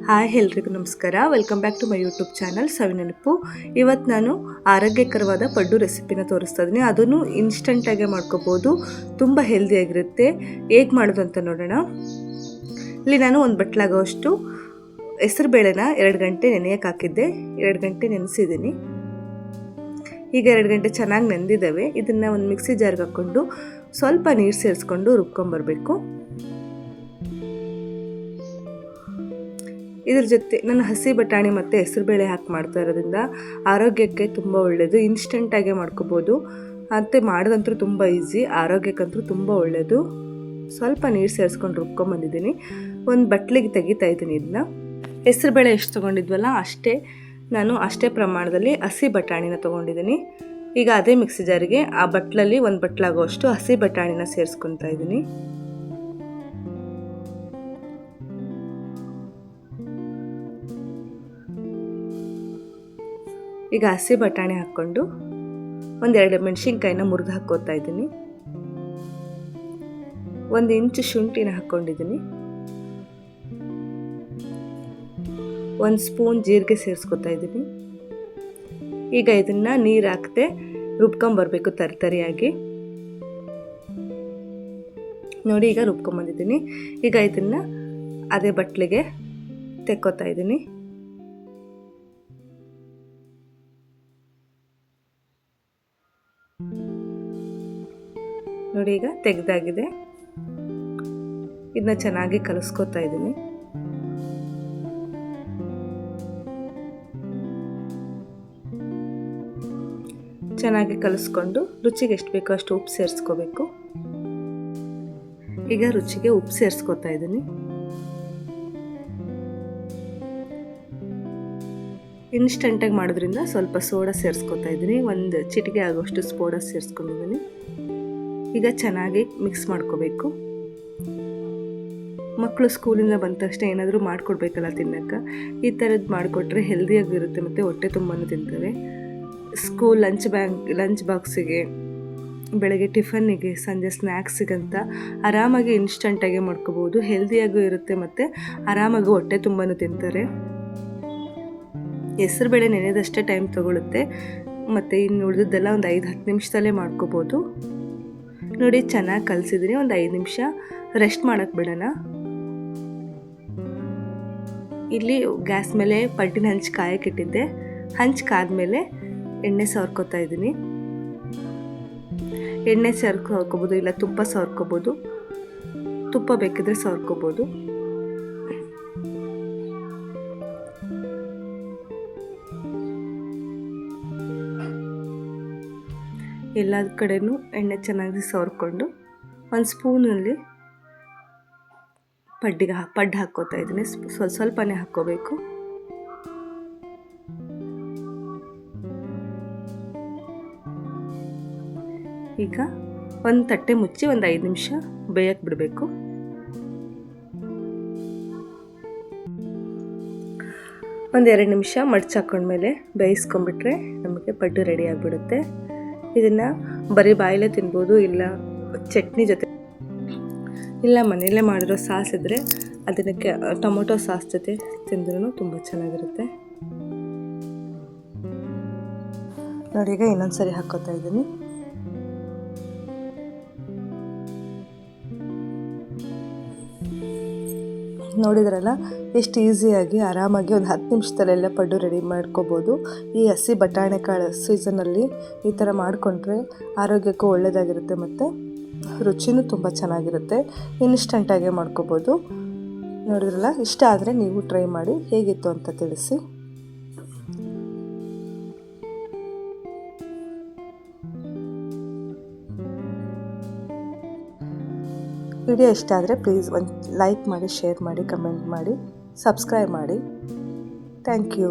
Hi ಎಲ್ರಿಗೂ ನಮಸ್ಕಾರ. Welcome back to my YouTube channel Savinenapu. ಇವತ್ತು ನಾನು ಆರೋಗ್ಯಕರವಾದ ಪಡ್ಡು ರೆಸಿಪಿನ ತೋರಿಸ್ತಾ ಇದ್ದೀನಿ. ಅದನ್ನು ಇನ್ಸ್ಟಂಟಾಗೆ ಮಾಡ್ಕೋಬೋದು, ತುಂಬ ಹೆಲ್ದಿಯಾಗಿರುತ್ತೆ. ಹೇಗೆ ಮಾಡೋದು ಅಂತ ನೋಡೋಣ. ಇಲ್ಲಿ ನಾನು ಒಂದು ಬಟ್ಲಾಗೋಷ್ಟು ಹೆಸರು ಬೇಳೆನ 2 ಗಂಟೆ ನೆನೆಯೋಕೆ ಹಾಕಿದ್ದೆ. 2 ಗಂಟೆ ನೆನೆಸಿದ್ದೀನಿ. ಈಗ 2 ಗಂಟೆ ಚೆನ್ನಾಗಿ ನೆಂದಿದ್ದಾವೆ. ಇದನ್ನು ಒಂದು ಮಿಕ್ಸಿ ಜಾರ್ಗೆ ಹಾಕ್ಕೊಂಡು ಸ್ವಲ್ಪ ನೀರು ಸೇರಿಸ್ಕೊಂಡು ರುಬ್ಕೊಂಬರ್ಬೇಕು. ಇದ್ರ ಜೊತೆ ನಾನು ಹಸಿ ಬಟಾಣಿ ಮತ್ತು ಹೆಸರುಬೇಳೆ ಹಾಕಿ ಮಾಡ್ತಾ ಇರೋದ್ರಿಂದ ಆರೋಗ್ಯಕ್ಕೆ ತುಂಬ ಒಳ್ಳೆಯದು. ಇನ್ಸ್ಟಂಟಾಗೆ ಮಾಡ್ಕೋಬೋದು ಮತ್ತು ಮಾಡೋದಂತೂ ತುಂಬ ಈಸಿ, ಆರೋಗ್ಯಕ್ಕಂತೂ ತುಂಬ ಒಳ್ಳೆಯದು. ಸ್ವಲ್ಪ ನೀರು ಸೇರಿಸ್ಕೊಂಡು ರುಬ್ಕೊಂಬಂದಿದ್ದೀನಿ. ಒಂದು ಬಟ್ಲಿಗೆ ತೆಗಿತಾ ಇದ್ದೀನಿ. ಇದನ್ನ ಹೆಸರುಬೇಳೆ ಎಷ್ಟು ತೊಗೊಂಡಿದ್ವಲ್ಲ ಅಷ್ಟೇ ಪ್ರಮಾಣದಲ್ಲಿ ಹಸಿ ಬಟಾಣಿನ ತೊಗೊಂಡಿದ್ದೀನಿ. ಈಗ ಅದೇ ಮಿಕ್ಸಿ ಜಾರಿಗೆ ಆ ಬಟ್ಲಲ್ಲಿ ಒಂದು ಬಟ್ಲಾಗೋಷ್ಟು ಹಸಿ ಬಟಾಣಿನ ಸೇರಿಸ್ಕೊತಾ ಇದ್ದೀನಿ. ಈಗ ಹಸಿ ಬಟಾಣಿ ಹಾಕ್ಕೊಂಡು 1-2 ಮೆಣಸಿನ್ಕಾಯಿನ ಮುರಿದು ಹಾಕ್ಕೋತಾ ಇದ್ದೀನಿ. 1 ಇಂಚು ಶುಂಠಿನ ಹಾಕ್ಕೊಂಡಿದ್ದೀನಿ. 1 ಸ್ಪೂನ್ ಜೀರಿಗೆ ಸೇರಿಸ್ಕೊತಾ ಇದ್ದೀನಿ. ಈಗ ಇದನ್ನು ನೀರು ಹಾಕದೆ ರುಬ್ಕೊಂಬರ್ಬೇಕು ತರಿಯಾಗಿ. ನೋಡಿ, ಈಗ ರುಬ್ಕೊಂಬಂದಿದ್ದೀನಿ. ಈಗ ಇದನ್ನು ಅದೇ ಬಟ್ಲಿಗೆ ತೆಕ್ಕೋತಾ ಇದ್ದೀನಿ. ನೋಡಿ, ಈಗ ತೆಗೆದಾಗಿದೆ. ಇದನ್ನ ಚೆನ್ನಾಗಿ ಕಲಿಸ್ಕೊತಾ ಇದ್ದೀನಿ. ಚೆನ್ನಾಗಿ ಕಲಿಸ್ಕೊಂಡು ರುಚಿಗೆ ಎಷ್ಟು ಬೇಕೋ ಅಷ್ಟು ಉಪ್ಪು ಸೇರಿಸ್ಕೋಬೇಕು. ಈಗ ರುಚಿಗೆ ಉಪ್ಪು ಸೇರಿಸ್ಕೊತಾ ಇದ್ದೀನಿ. ಇನ್ಸ್ಟಂಟಾಗಿ ಮಾಡೋದ್ರಿಂದ ಸ್ವಲ್ಪ ಸೋಡಾ ಸೇರಿಸ್ಕೊತಾ ಇದ್ದೀನಿ. 1 ಚಿಟಿಕೆ ಆಗೋಷ್ಟು ಸೋಡಾ ಸೇರಿಸ್ಕೊಂಡಿದ್ದೀನಿ. ಈಗ ಚೆನ್ನಾಗಿ ಮಿಕ್ಸ್ ಮಾಡ್ಕೋಬೇಕು. ಮಕ್ಕಳು ಸ್ಕೂಲಿಂದ ಬಂದ ತಕ್ಷಣ ಏನಾದರೂ ಮಾಡಿಕೊಡ್ಬೇಕಲ್ಲ ತಿನ್ನೋಕ್ಕೆ. ಈ ಥರದ್ದು ಮಾಡಿಕೊಟ್ರೆ ಹೆಲ್ದಿಯಾಗಿರುತ್ತೆ ಮತ್ತು ಹೊಟ್ಟೆ ತುಂಬಾ ತಿಂತವೆ. ಸ್ಕೂಲ್ ಲಂಚ್ ಬಾಕ್ಸಿಗೆ, ಬೆಳಗ್ಗೆ ಟಿಫನ್ನಿಗೆ, ಸಂಜೆ ಸ್ನ್ಯಾಕ್ಸಿಗಂತ ಆರಾಮಾಗಿ ಇನ್ಸ್ಟಂಟಾಗೆ ಮಾಡ್ಕೋಬೋದು. ಹೆಲ್ದಿಯಾಗೂ ಇರುತ್ತೆ ಮತ್ತು ಆರಾಮಾಗಿ ಹೊಟ್ಟೆ ತುಂಬಾ ತಿಂತಾರೆ. ಹೆಸರುಬೇಳೆ ನೆನೆದಷ್ಟೇ ಟೈಮ್ ತೊಗೊಳುತ್ತೆ ಮತ್ತು ಇನ್ನು ಉಳಿದದ್ದೆಲ್ಲ ಒಂದು 5-10 ನಿಮಿಷದಲ್ಲೇ ಮಾಡ್ಕೋಬೋದು. ನೋಡಿ, ಚೆನ್ನಾಗಿ ಕಲಸಿದ್ದೀನಿ. ಒಂದು 5 ನಿಮಿಷ ರೆಸ್ಟ್ ಮಾಡೋಕ್ಕೆ ಬಿಡೋಣ. ಇಲ್ಲಿ ಗ್ಯಾಸ್ ಮೇಲೆ ಪಡ್ಡಿನ ಹಂಚು ಕಾಯಕ್ಕಿಟ್ಟಿದ್ದೆ. ಹಂಚು ಕಾದ್ಮೇಲೆ ಎಣ್ಣೆ ಸವರ್ಕೋತಾ ಇದ್ದೀನಿ. ಎಣ್ಣೆ ಸವರ್ಕೋಬೋದು, ಇಲ್ಲ ತುಪ್ಪ ಸವರ್ಕೋಬೋದು. ತುಪ್ಪ ಬೇಕಿದ್ರೆ ಸವರ್ಕೋಬೋದು. ಎಲ್ಲ ಕಡೆನೂ ಎಣ್ಣೆ ಚೆನ್ನಾಗಿ ಸವರ್ಕೊಂಡು 1 ಸ್ಪೂನಲ್ಲಿ ಪಡ್ಡು ಹಾಕ್ಕೋತಾ ಇದ್ದೀನಿ. ಸ್ವಲ್ಪನೇ ಹಾಕ್ಕೋಬೇಕು. ಈಗ ಒಂದು ತಟ್ಟೆ ಮುಚ್ಚಿ ಒಂದು 5 ನಿಮಿಷ ಬೇಯಕ್ಕೆ ಬಿಡಬೇಕು. ಒಂದು 2 ನಿಮಿಷ ಮಡ್ಚಾಕೊಂಡ್ಮೇಲೆ ಬೇಯಿಸ್ಕೊಂಡ್ಬಿಟ್ರೆ ನಮಗೆ ಪಡ್ಡು ರೆಡಿ ಆಗಿಬಿಡುತ್ತೆ. ಇದನ್ನು ಬರೀ ಬಾಯಲ್ಲೇ ತಿನ್ಬೋದು, ಇಲ್ಲ ಚಟ್ನಿ ಜೊತೆ, ಇಲ್ಲ ಮನೆಯಲ್ಲೇ ಮಾಡಿರೋ ಸಾಸ್ ಇದ್ದರೆ ಅದಕ್ಕೆ ಟೊಮೊಟೊ ಸಾಸ್ ಜೊತೆ ತಿಂದ್ರೂ ತುಂಬ ಚೆನ್ನಾಗಿರುತ್ತೆ. ನೋಡಿ, ಈಗ ಇನ್ನೊಂದು ಸರಿ ಹಾಕ್ಕೋತಾ ಇದ್ದೀನಿ. ನೋಡಿದ್ರಲ್ಲ ಎಷ್ಟು ಈಸಿಯಾಗಿ ಆರಾಮಾಗಿ ಒಂದು 10 ನಿಮಿಷದಲ್ಲೆಲ್ಲ ಪಡ್ಡು ರೆಡಿ ಮಾಡ್ಕೋಬೋದು. ಈ ಹಸಿ ಬಟಾಣೆ ಕಾಳು ಸೀಸನಲ್ಲಿ ಈ ಥರ ಮಾಡಿಕೊಂಡ್ರೆ ಆರೋಗ್ಯಕ್ಕೂ ಒಳ್ಳೆಯದಾಗಿರುತ್ತೆ ಮತ್ತು ರುಚಿನೂ ತುಂಬ ಚೆನ್ನಾಗಿರುತ್ತೆ. ಇನ್ಸ್ಟಂಟಾಗೆ ಮಾಡ್ಕೋಬೋದು. ನೋಡಿದ್ರಲ್ಲ, ಇಷ್ಟ ಆದರೆ ನೀವು ಟ್ರೈ ಮಾಡಿ ಹೇಗಿತ್ತು ಅಂತ ತಿಳಿಸಿ. ವಿಡಿಯೋ ಇಷ್ಟ ಆದರೆ ಪ್ಲೀಸ್ ಒಂದು ಲೈಕ್ ಮಾಡಿ, ಶೇರ್ ಮಾಡಿ, ಕಮೆಂಟ್ ಮಾಡಿ, ಸಬ್ಸ್ಕ್ರೈಬ್ ಮಾಡಿ. Thank you.